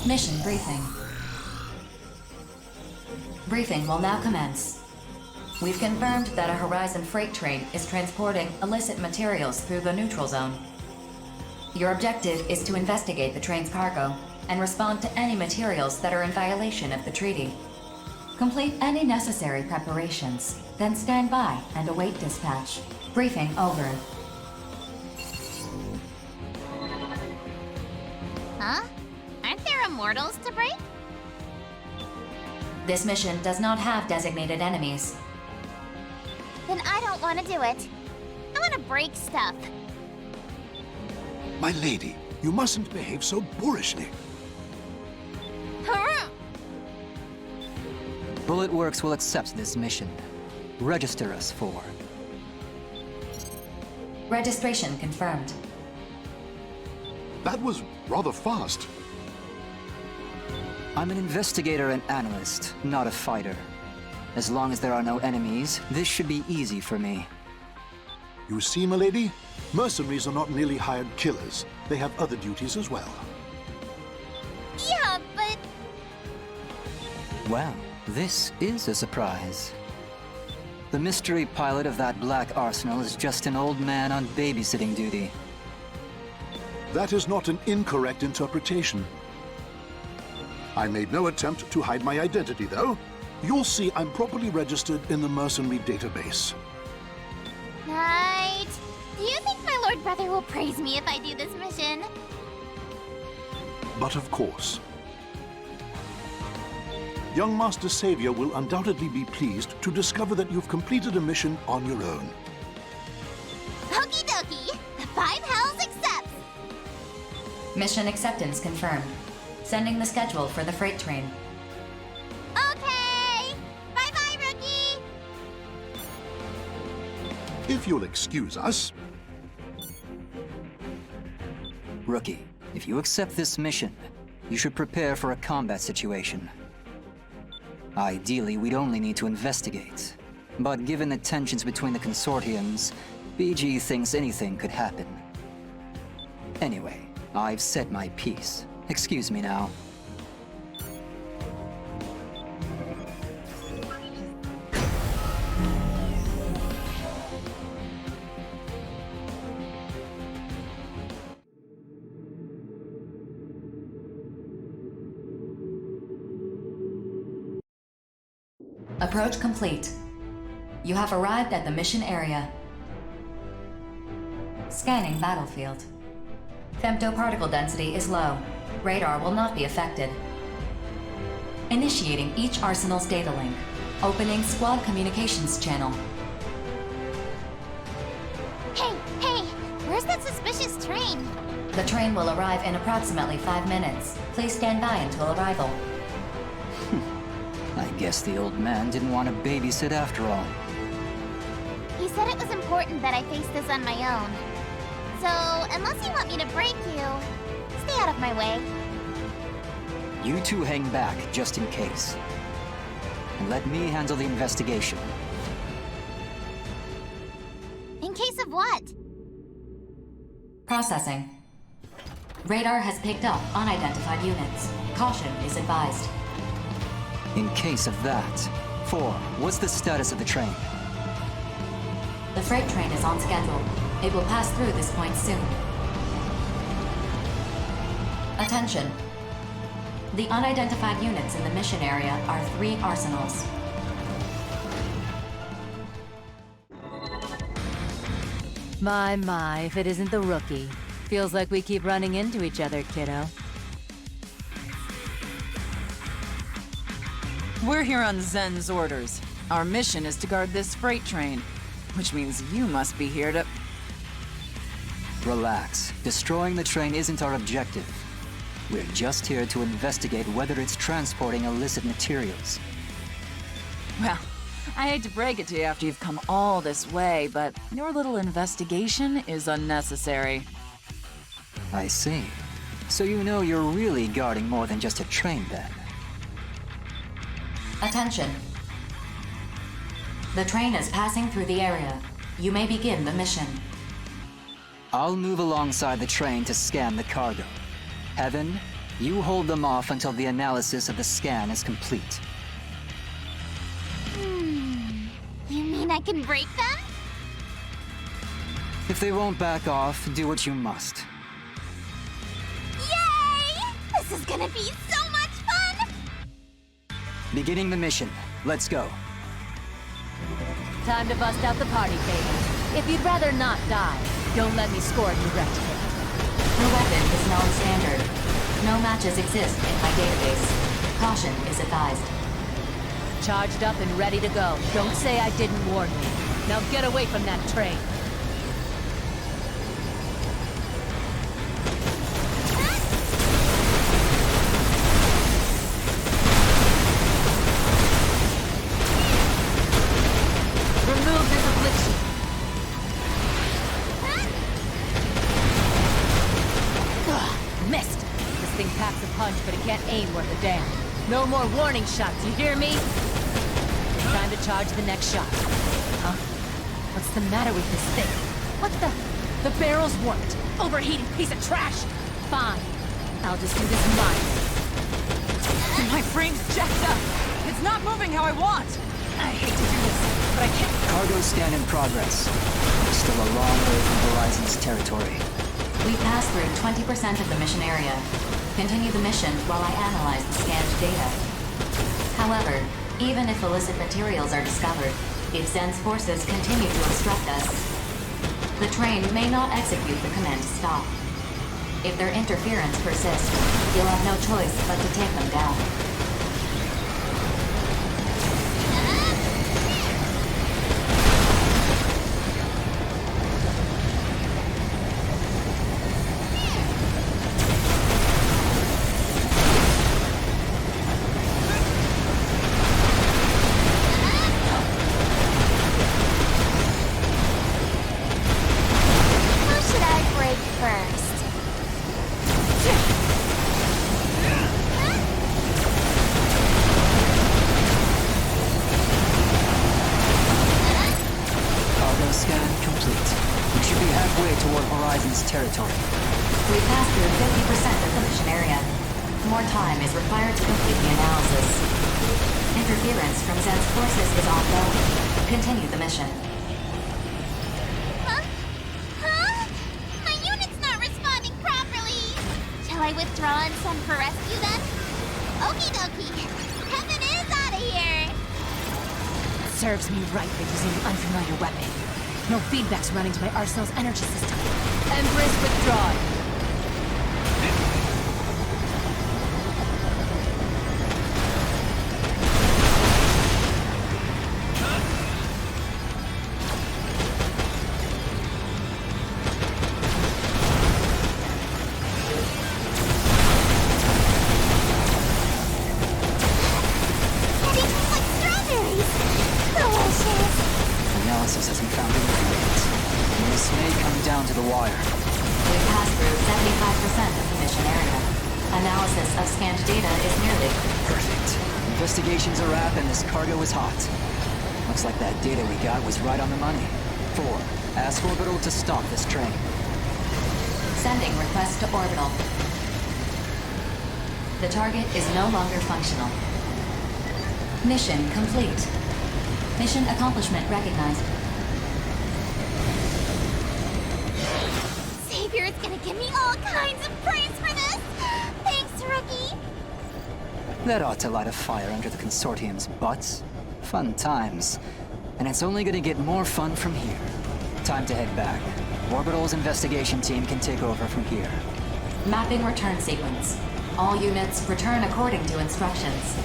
Mission briefing. Briefing will now commence. We've confirmed that a Horizon freight train is transporting illicit materials through the neutral zone. Your objective is to investigate the train's cargo and respond to any materials that are in violation of the treaty. Complete any necessary preparations, then stand by and await dispatch. Briefing over. Huh? Aren't there immortals to break? This mission does not have designated enemies. Then I don't want to do it. I want to break stuff. My lady, you mustn't behave so boorishly. Bullet Works will accept this mission. Register us for... Registration confirmed. That was rather fast. I'm an investigator and analyst, not a fighter. As long as there are no enemies, this should be easy for me. You see, my lady, mercenaries are not merely hired killers. They have other duties as well. Yeah, but... Well, this is a surprise. The mystery pilot of that black arsenal is just an old man on babysitting duty. That is not an incorrect interpretation. I made no attempt to hide my identity, though. You'll see I'm properly registered in the mercenary database. Right. Do you think my Lord Brother will praise me if I do this mission? But of course. Young Master Savior will undoubtedly be pleased to discover that you've completed a mission on your own. Okie dokie. The Five Hells accepts. Mission acceptance confirmed. Sending the schedule for the freight train. Okay. Bye-bye, Rookie. If you'll excuse us. Rookie, if you accept this mission, you should prepare for a combat situation. Ideally, we'd only need to investigate. But given the tensions between the consortiums, BG thinks anything could happen. Anyway, I've said my piece. Excuse me now. Approach complete. You have arrived at the mission area. Scanning battlefield. Femtoparticle density is low. Radar will not be affected. Initiating each arsenal's data link. Opening squad communications channel. Hey, where's that suspicious train? The train will arrive in approximately 5 minutes. Please stand by until arrival. I guess the old man didn't want to babysit after all. He said it was important that I face this on my own. So, unless you want me to break you, stay out of my way. You two hang back, just in case. And let me handle the investigation. In case of what? Processing. Radar has picked up unidentified units. Caution is advised. In case of that, 4, what's the status of the train? The freight train is on schedule. It will pass through this point soon. Attention. The unidentified units in the mission area are 3 arsenals. My, if it isn't the rookie. Feels like we keep running into each other, kiddo. We're here on Zen's orders. Our mission is to guard this freight train, which means you must be here to... Relax. Destroying the train isn't our objective. We're just here to investigate whether it's transporting illicit materials. Well, I hate to break it to you after you've come all this way, but your little investigation is unnecessary. I see. So you know you're really guarding more than just a train, then? Attention. The train is passing through the area. You may begin the mission. I'll move alongside the train to scan the cargo. Heaven, you hold them off until the analysis of the scan is complete. You mean I can break them? If they won't back off, do what you must. Yay! This is gonna be so much fun! Beginning the mission. Let's go. Time to bust out the party favors. If you'd rather not die, don't let me score a direct hit. The weapon is non-standard. No matches exist in my database. Caution is advised. Charged up and ready to go. Don't say I didn't warn you. Now get away from that train. Remove this affliction. Ugh, missed. This thing packs a punch, but it can't aim worth a damn. No more warning shots, you hear me? Time to charge the next shot. Huh? What's the matter with this thing? What the? The barrel's warped. Overheating piece of trash. Fine. I'll just do this mine. My frame's jacked up! It's not moving how I want! I hate to do this, but I can't... Cargo scan in progress. We're still a long way from Horizon's territory. We passed through 20% of the mission area. Continue the mission while I analyze the scanned data. However, even if illicit materials are discovered, if Zen's forces continue to obstruct us, the train may not execute the command to stop. If their interference persists, you'll have no choice but to take them down. Who should I break first? Cargo scan complete. We should be halfway toward Horizon's territory. We passed through 50% of the mission area. More time is required to complete the analysis. Interference from Zen's forces is ongoing. Continue the mission. Huh? Huh? My unit's not responding properly! Shall I withdraw and send for rescue then? Okie dokie. Heaven is out of here! Serves me right for using an unfamiliar weapon. No feedback's running to my arsenal's energy system. Empress withdrawn. They taste like strawberries! Delicious! Analysis hasn't found anything yet. This may come down to the wire. We passed through 75% of the mission area. Analysis of scanned data is nearly... Perfect. Investigation's a wrap and this cargo is hot. Looks like that data we got was right on the money. 4. Ask Orbital to stop this train. Sending request to Orbital. The target is no longer functional. Mission complete. Mission accomplishment recognized. Savior is gonna give me all kinds of praise for this! Thanks, Rookie! That ought to light a fire under the Consortium's butts. Fun times. And it's only gonna get more fun from here. Time to head back. Orbital's investigation team can take over from here. Mapping return sequence. All units return according to instructions.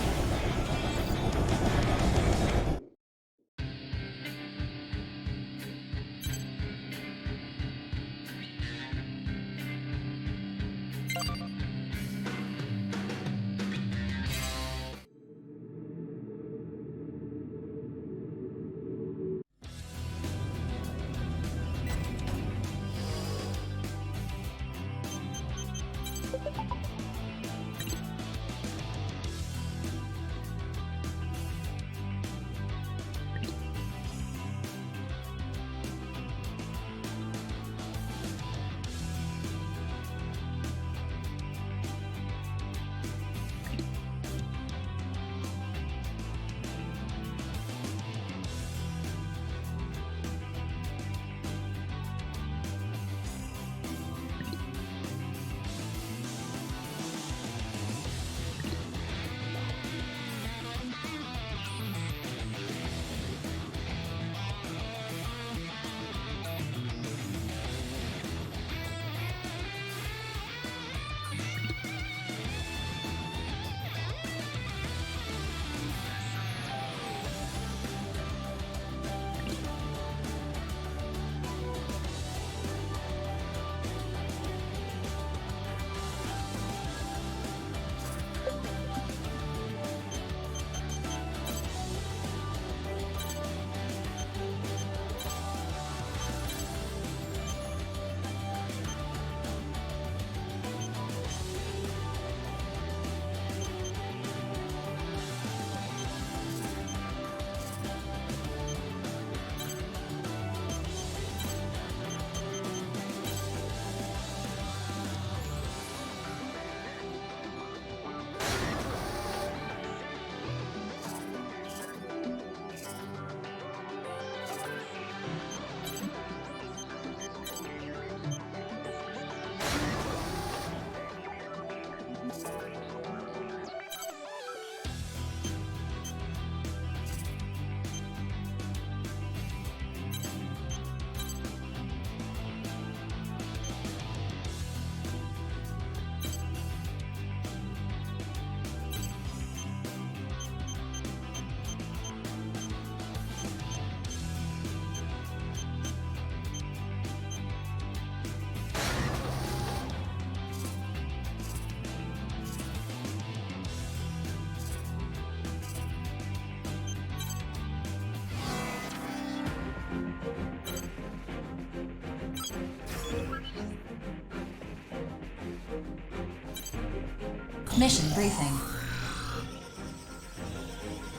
Mission briefing.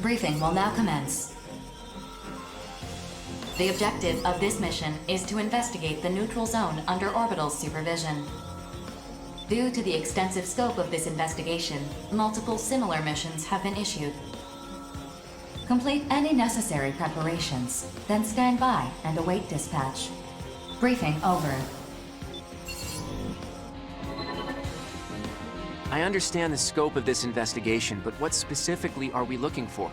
Briefing will now commence. The objective of this mission is to investigate the neutral zone under Orbital's supervision. Due to the extensive scope of this investigation, multiple similar missions have been issued. Complete any necessary preparations, then stand by and await dispatch. Briefing over. I understand the scope of this investigation, but what specifically are we looking for?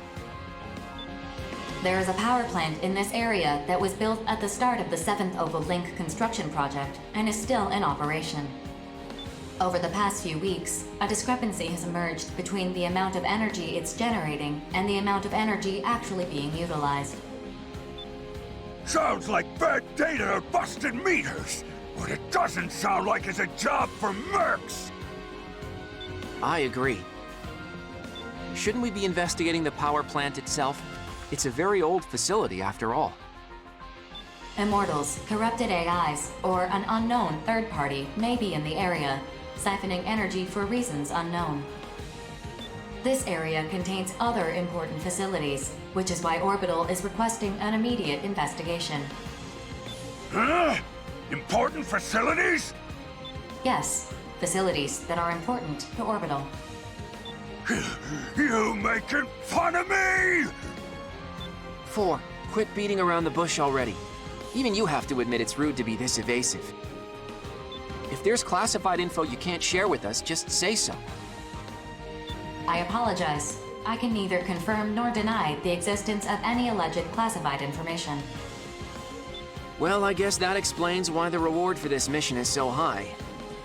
There is a power plant in this area that was built at the start of the 7th Oval Link construction project and is still in operation. Over the past few weeks, a discrepancy has emerged between the amount of energy it's generating and the amount of energy actually being utilized. Sounds like bad data or busted meters. What it doesn't sound like is a job for mercs. I agree. Shouldn't we be investigating the power plant itself? It's a very old facility after all. Immortals, corrupted AIs, or an unknown third party may be in the area, siphoning energy for reasons unknown. This area contains other important facilities, which is why Orbital is requesting an immediate investigation. Huh? Important facilities? Yes, facilities that are important to Orbital. You making fun of me? 4. Quit beating around the bush already. Even you have to admit it's rude to be this evasive. If there's classified info you can't share with us, just say so. I apologize. I can neither confirm nor deny the existence of any alleged classified information. Well, I guess that explains why the reward for this mission is so high.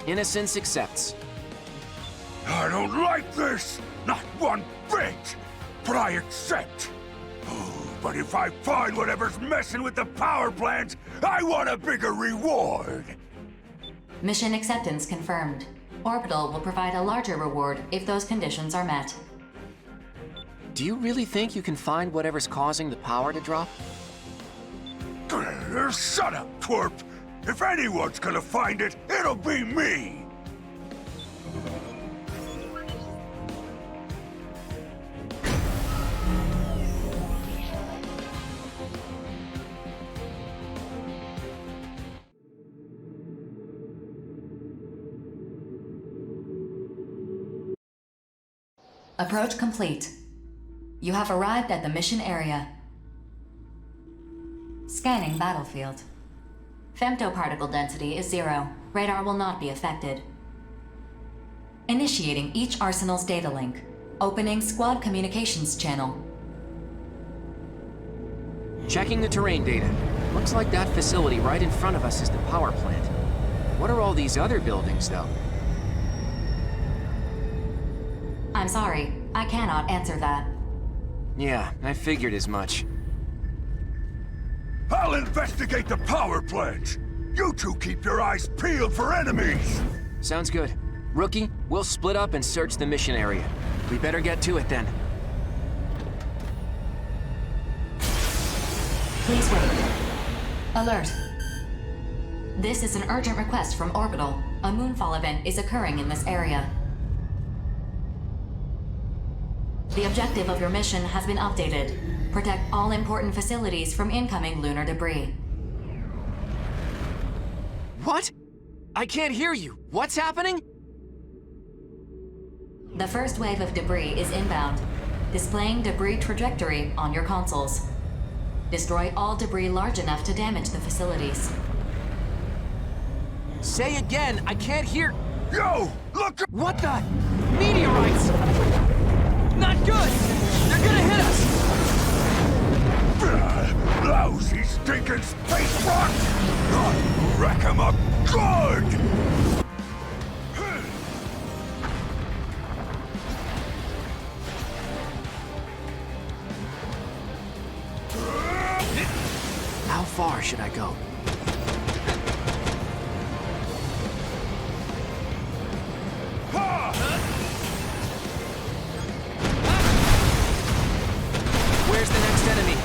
Innocence accepts. I don't like this! Not one bit! But I accept! Oh, but if I find whatever's messing with the power plant, I want a bigger reward! Mission acceptance confirmed. Orbital will provide a larger reward if those conditions are met. Do you really think you can find whatever's causing the power to drop? Shut up, twerp! If anyone's gonna find it, it'll be me! Approach complete. You have arrived at the mission area. Scanning battlefield. Femtoparticle density is 0. Radar will not be affected. Initiating each arsenal's data link. Opening squad communications channel. Checking the terrain data. Looks like that facility right in front of us is the power plant. What are all these other buildings, though? I'm sorry, I cannot answer that. Yeah, I figured as much. I'll investigate the power plant! You two keep your eyes peeled for enemies! Sounds good. Rookie, we'll split up and search the mission area. We better get to it then. Please wait. Alert. This is an urgent request from Orbital. A moonfall event is occurring in this area. The objective of your mission has been updated. Protect all important facilities from incoming lunar debris. What? I can't hear you. What's happening? The first wave of debris is inbound, displaying debris trajectory on your consoles. Destroy all debris large enough to damage the facilities. Say again, I can't hear. Yo! Look! What the? Meteorites! Not good! They're gonna hit us! Lousy stinking space rock! Wreck 'em up good! How far should I go? Where's the next enemy?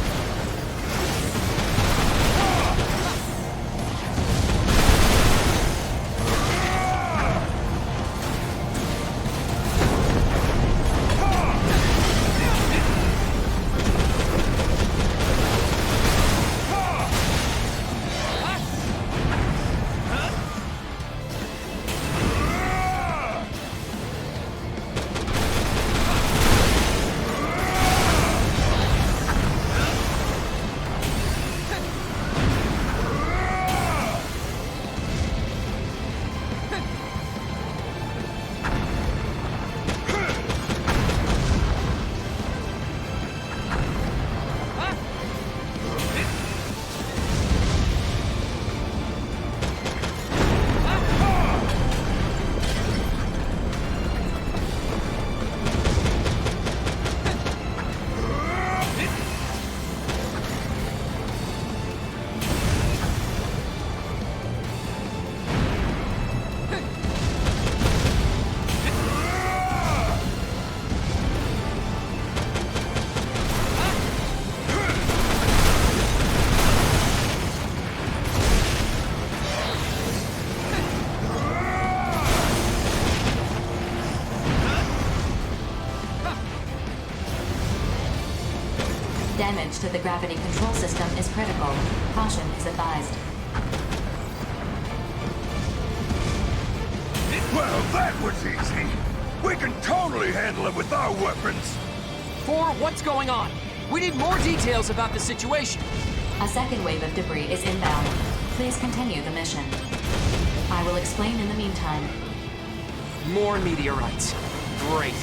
Damage to the gravity control system is critical. Caution is advised. Well, that was easy! We can totally handle it with our weapons! 4, what's going on? We need more details about the situation. A second wave of debris is inbound. Please continue the mission. I will explain in the meantime. More meteorites. Great.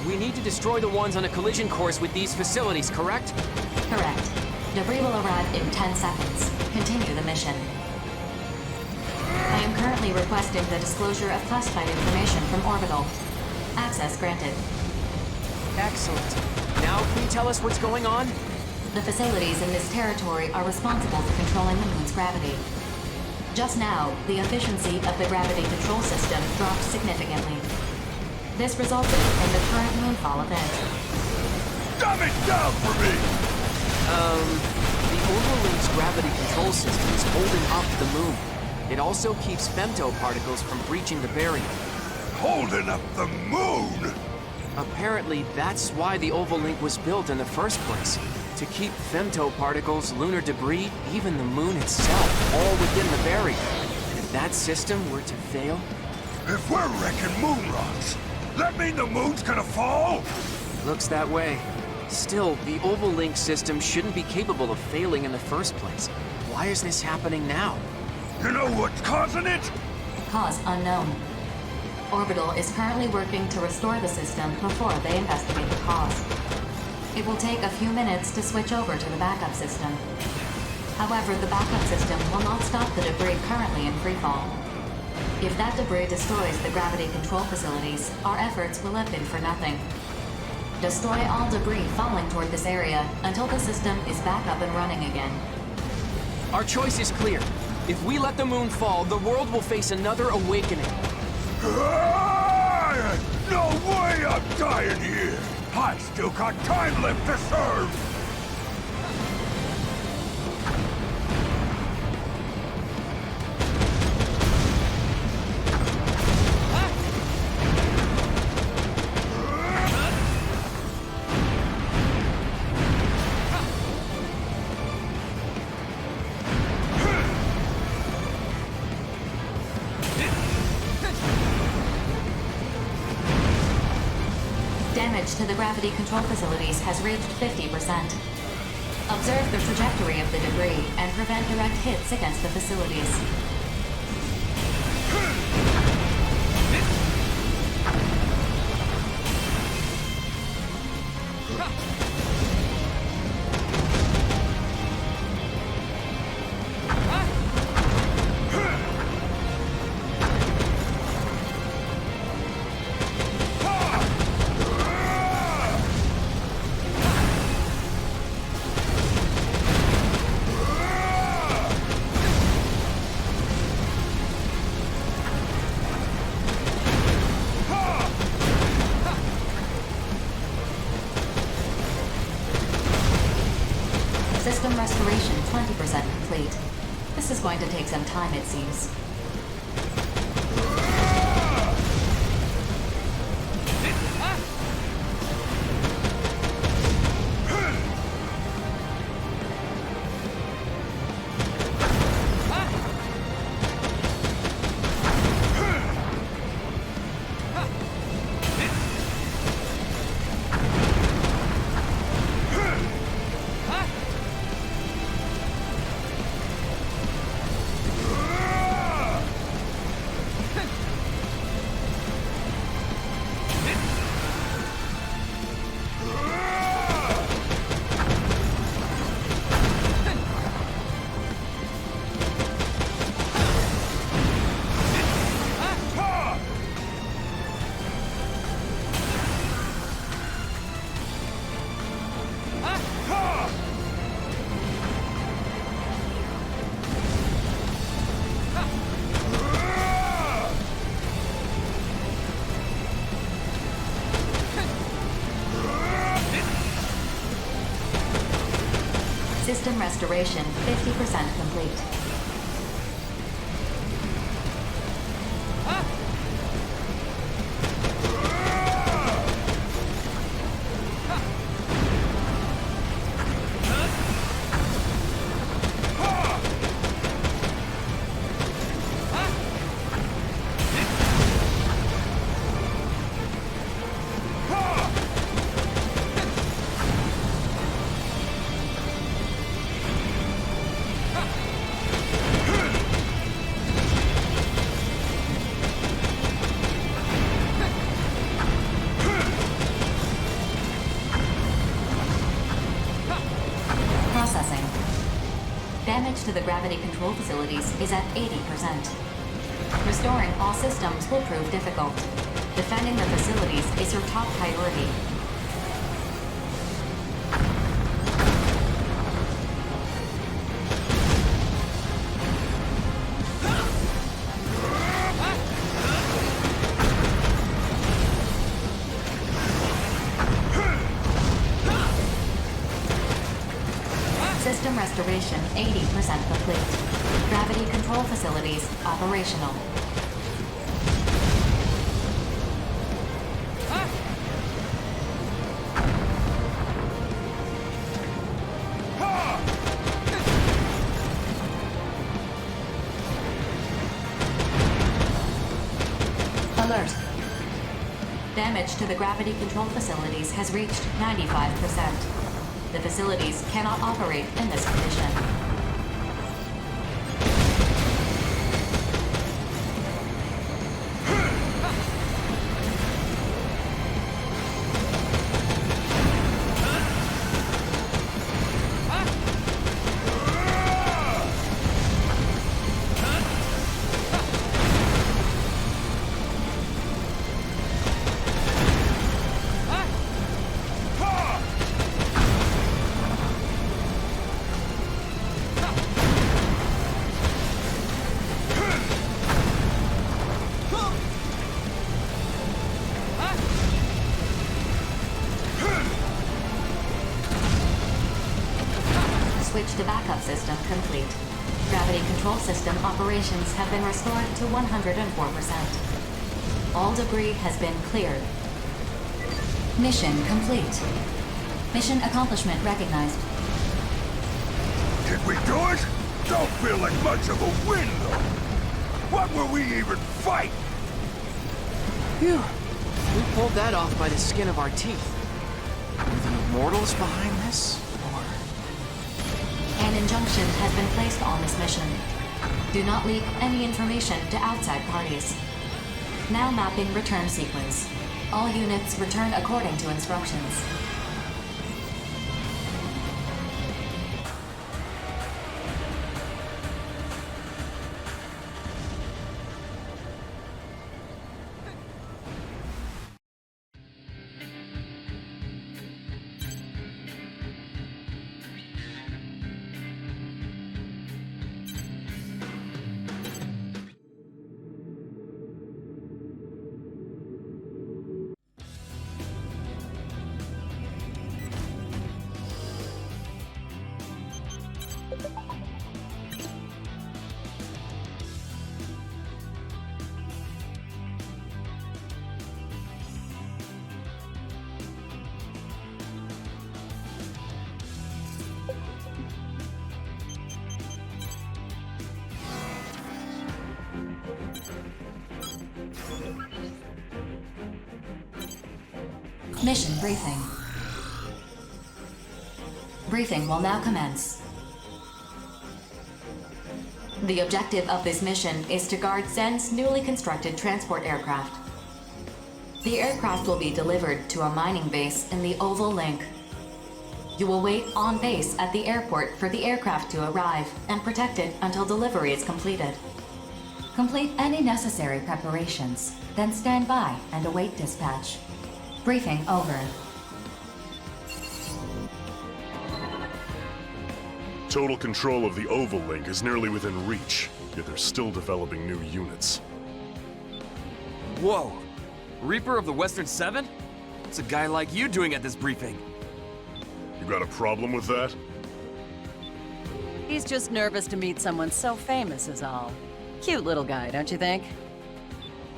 We need to destroy the ones on a collision course with these facilities, correct? Correct. Debris will arrive in 10 seconds. Continue the mission. I am currently requesting the disclosure of classified information from Orbital. Access granted. Excellent. Now can you tell us what's going on? The facilities in this territory are responsible for controlling the moon's gravity. Just now, the efficiency of the gravity control system dropped significantly. This resulted in the current moonfall event. Dumb it down for me! The Overlink's gravity control system is holding up the moon. It also keeps femto particles from breaching the barrier. Holding up the moon! Apparently, that's why the Overlink was built in the first place. To keep femto particles, lunar debris, even the moon itself, all within the barrier. And if that system were to fail... If we're wrecking moon rocks, that mean the moon's gonna fall? Looks that way. Still, the Overlink system shouldn't be capable of failing in the first place. Why is this happening now? You know what's causing it? Cause unknown. Orbital is currently working to restore the system before they investigate the cause. It will take a few minutes to switch over to the backup system. However, the backup system will not stop the debris currently in freefall. If that debris destroys the gravity control facilities, our efforts will have been for nothing. Destroy all debris falling toward this area until the system is back up and running again. Our choice is clear. If we let the moon fall, the world will face another awakening. No way I'm dying here! I still got time left to serve! Damage to the gravity control facilities has reached 50%. Observe the trajectory of the debris and prevent direct hits against the facilities. System restoration 20% complete. This is going to take some time, it seems. System restoration 50% complete. Damage to the gravity control facilities is at 80%. Restoring all systems will prove difficult. Defending the facilities is your top priority. System restoration 80% complete. Gravity control facilities operational. Alert. Damage to the gravity control facilities has reached 95%. The facilities cannot operate in this condition. Switch to backup system complete. Gravity control system operations have been restored to 104%. All debris has been cleared. Mission complete. Mission accomplishment recognized. Did we do it? Don't feel like much of a win, though. What were we even fighting? Phew. We pulled that off by the skin of our teeth. Were the Immortals behind this? An injunction has been placed on this mission. Do not leak any information to outside parties. Now mapping return sequence. All units return according to instructions. Mission briefing. Briefing will now commence. The objective of this mission is to guard Zen's newly constructed transport aircraft. The aircraft will be delivered to a mining base in the Oval Link. You will wait on base at the airport for the aircraft to arrive and protect it until delivery is completed. Complete any necessary preparations, then stand by and await dispatch. Briefing over. Total control of the Oval Link is nearly within reach, yet they're still developing new units. Whoa! Reaper of the Western Seven? What's a guy like you doing at this briefing? You got a problem with that? He's just nervous to meet someone so famous is all. Cute little guy, don't you think?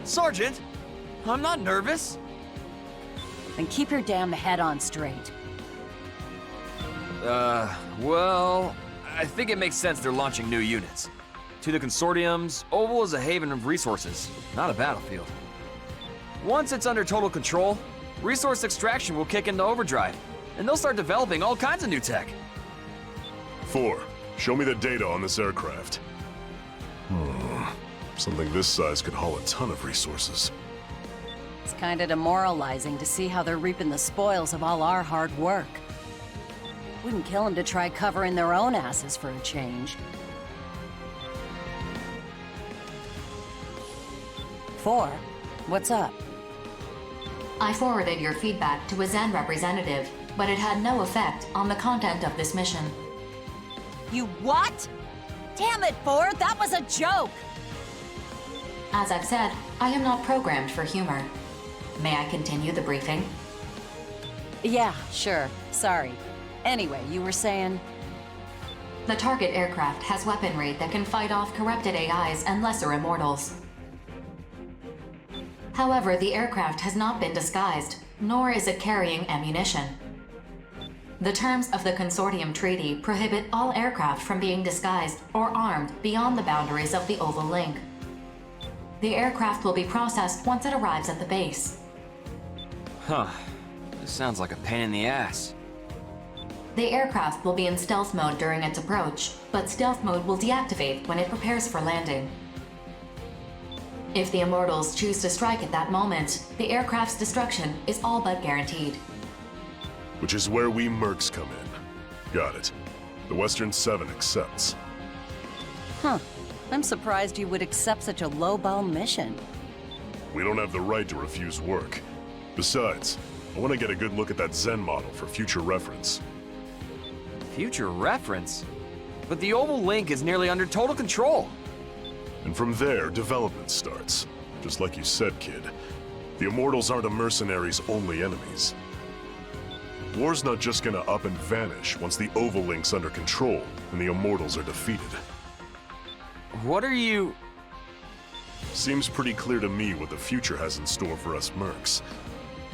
Sergeant! I'm not nervous! Then keep your damn head on straight. Well, I think it makes sense they're launching new units. To the consortiums, Oval is a haven of resources, not a battlefield. Once it's under total control, resource extraction will kick into overdrive, and they'll start developing all kinds of new tech. 4. Show me the data on this aircraft. Something this size could haul a ton of resources. It's kinda demoralizing to see how they're reaping the spoils of all our hard work. Wouldn't kill them to try covering their own asses for a change. 4, what's up? I forwarded your feedback to a Zen representative, but it had no effect on the content of this mission. You what? Damn it, 4, that was a joke! As I've said, I am not programmed for humor. May I continue the briefing? Yeah, sure. Sorry. Anyway, you were saying... The target aircraft has weaponry that can fight off corrupted AIs and lesser immortals. However, the aircraft has not been disguised, nor is it carrying ammunition. The terms of the Consortium Treaty prohibit all aircraft from being disguised or armed beyond the boundaries of the Oval Link. The aircraft will be processed once it arrives at the base. Huh. This sounds like a pain in the ass. The aircraft will be in stealth mode during its approach, but stealth mode will deactivate when it prepares for landing. If the Immortals choose to strike at that moment, the aircraft's destruction is all but guaranteed. Which is where we mercs come in. Got it. The Western 7 accepts. Huh. I'm surprised you would accept such a low-ball mission. We don't have the right to refuse work. Besides, I want to get a good look at that Zen model for future reference. Future reference? But the Oval Link is nearly under total control. And from there, development starts. Just like you said, kid. The Immortals aren't a mercenary's only enemies. War's not just gonna up and vanish once the Oval Link's under control and the Immortals are defeated. What are you... Seems pretty clear to me what the future has in store for us mercs.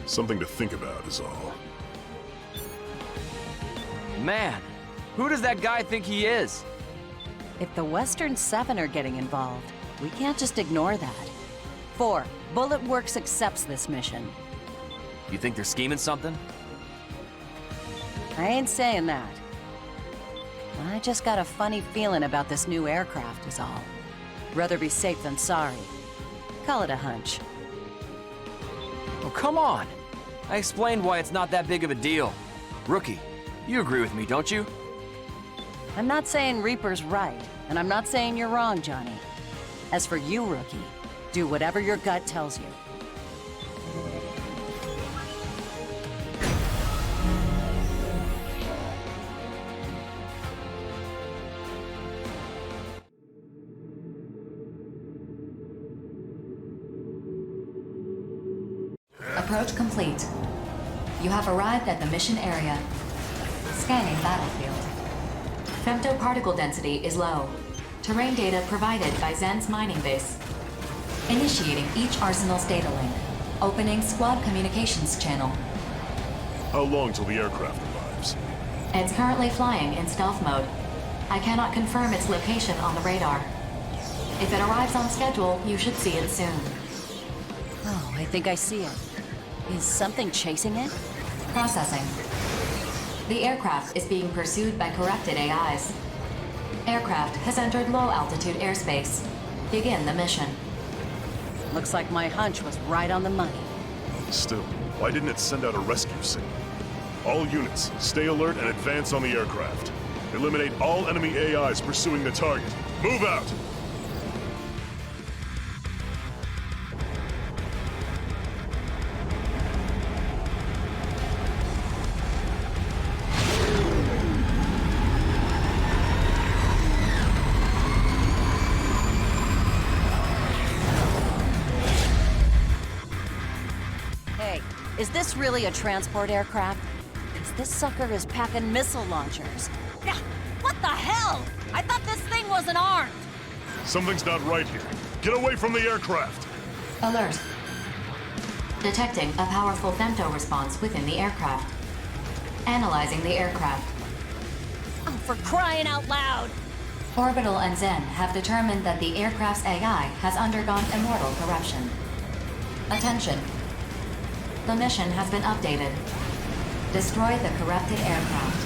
Something to think about is all. Man, who does that guy think he is? If the Western 7 are getting involved, we can't just ignore that. 4, Bullet Works accepts this mission. You think they're scheming something? I ain't saying that. I just got a funny feeling about this new aircraft is all. Rather be safe than sorry. Call it a hunch. Oh, come on! I explained why it's not that big of a deal. Rookie, you agree with me, don't you? I'm not saying Reaper's right, and I'm not saying you're wrong, Johnny. As for you, Rookie, do whatever your gut tells you. Approach complete. You have arrived at the mission area. Scanning battlefield. Femtoparticle density is low. Terrain data provided by Zen's mining base. Initiating each Arsenal's data link. Opening squad communications channel. How long till the aircraft arrives? It's currently flying in stealth mode. I cannot confirm its location on the radar. If it arrives on schedule, you should see it soon. Oh, I think I see it. Is something chasing it? Processing. The aircraft is being pursued by corrupted AIs. Aircraft has entered low-altitude airspace. Begin the mission. Looks like my hunch was right on the money. Still, why didn't it send out a rescue signal? All units, stay alert and advance on the aircraft. Eliminate all enemy AIs pursuing the target. Move out! Is this really a transport aircraft? Because this sucker is packing missile launchers. Yeah, what the hell? I thought this thing wasn't armed. Something's not right here. Get away from the aircraft! Alert. Detecting a powerful femto response within the aircraft. Analyzing the aircraft. Oh, for crying out loud! Orbital and Zen have determined that the aircraft's AI has undergone immortal corruption. Attention. The mission has been updated. Destroy the corrupted aircraft.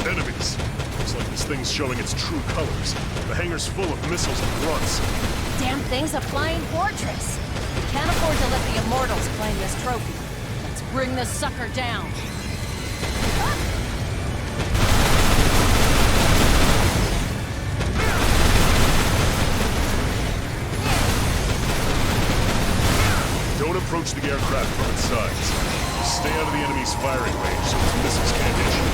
Enemies! Looks like this thing's showing its true colors. The hangar's full of missiles and grunts. Damn thing's a flying fortress! We can't afford to let the Immortals claim this trophy. Let's bring this sucker down. firing range so its missiles can't hit you.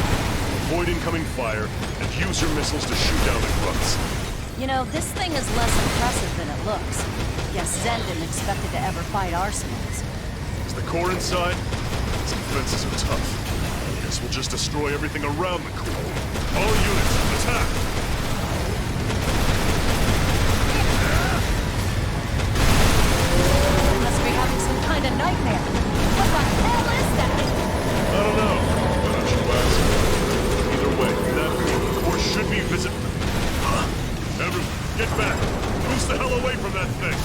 Avoid incoming fire, and use your missiles to shoot down the grunts. You know, this thing is less impressive than it looks. Guess Zen didn't expect it to ever fight arsenals. Is the core inside? Its defenses are tough. Guess we'll just destroy everything around the core. All units, attack! We must be having some kind of nightmare. What the hell is that? I don't know. Why don't you ask? Either way, that core should be visible. Everyone, get back! Boost the hell away from that thing!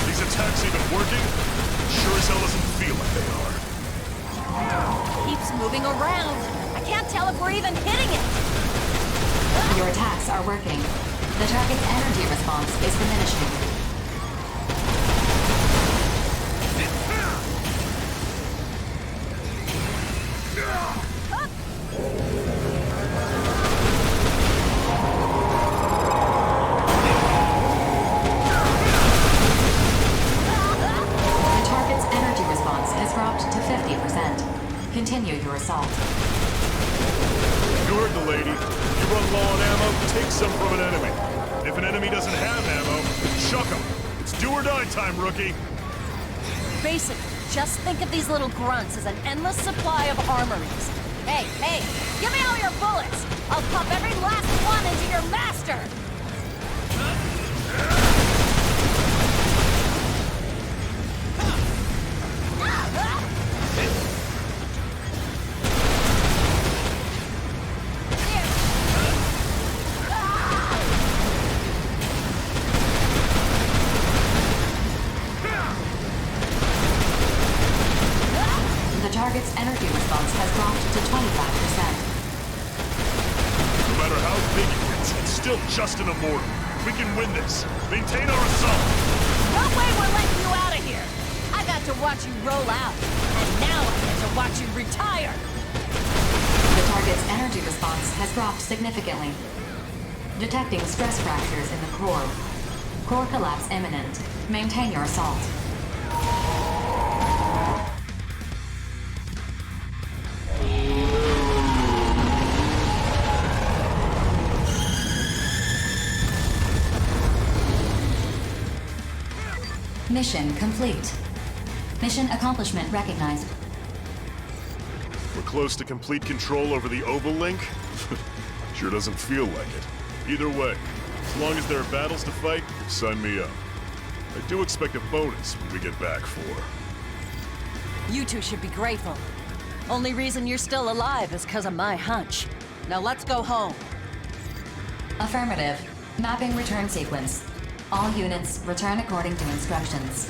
These attacks even working? Sure as hell doesn't feel like they are. Keeps moving around. I can't tell if we're even hitting it. Your attacks are working. The target's energy response is diminishing. Continue your assault. You heard the lady. You run low on ammo, take some from an enemy. If an enemy doesn't have ammo, chuck them. It's do or die time, rookie. Basically, just think of these little grunts as an endless supply of armories. Hey, hey, give me all your bullets! I'll pump every last one into your master! The target's energy response has dropped to 25%. No matter how big it gets, it's still just an immortal. We can win this. Maintain our assault. No way we're letting you out of here! I got to watch you roll out, and now I get to watch you retire! The target's energy response has dropped significantly. Detecting stress fractures in the core. Core collapse imminent. Maintain your assault. Mission complete. Mission accomplishment recognized. We're close to complete control over the Oval Link? Sure doesn't feel like it. Either way, as long as there are battles to fight, sign me up. I do expect a bonus when we get back for... You two should be grateful. Only reason you're still alive is because of my hunch. Now let's go home. Affirmative. Mapping return sequence. All units return according to instructions.